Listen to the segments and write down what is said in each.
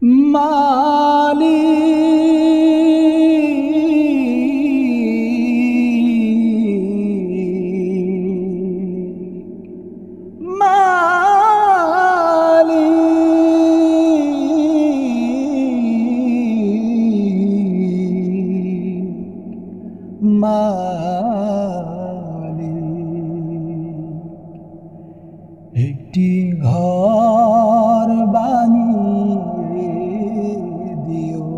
মালি মালি মালি একটি ঘর বানিয়ে দিও,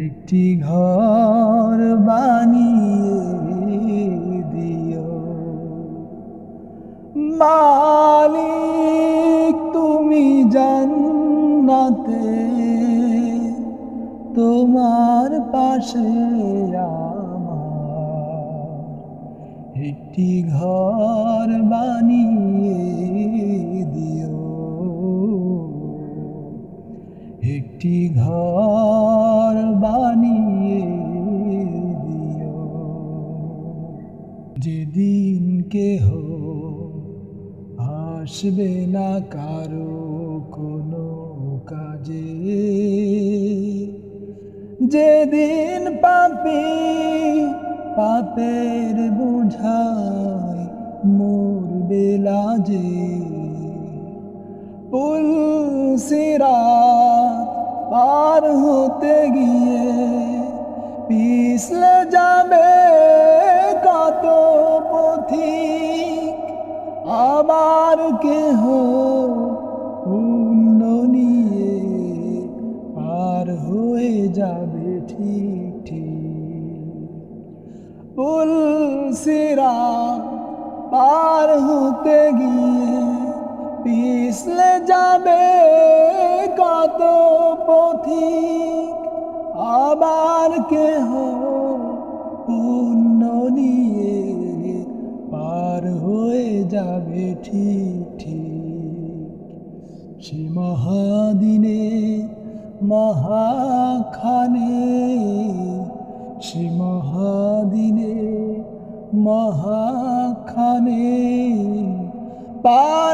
একটি ঘর বানিয়ে দিও। মালিক তুমি জান্নাতে তোমার পাশে একটি ঘর বানিয়ে দিও, একটি ঘর বানিয়ে দিও। যেদিন কেহ আসবে না কারো কোনো কাজে, যেদিন পাপী পাপের বোঝায় মরবে লাজে, পুল সিরাত পার হতে গিয়ে পিছলে যাবে কত পথিক, আবার কেহ পুণ্য নিয়ে পার হয়ে যাবে ঠিক ঠিক। পুল সিরাত পার হতে গিয়ে পিছলে যাবে কত পথিক, আবার কেহ পুণ্য নিয়ে পার হয়ে যাবে ঠিক ঠিক। সে মহাদিনে মহাখানে, সে মহাদিনে মহাখানে পার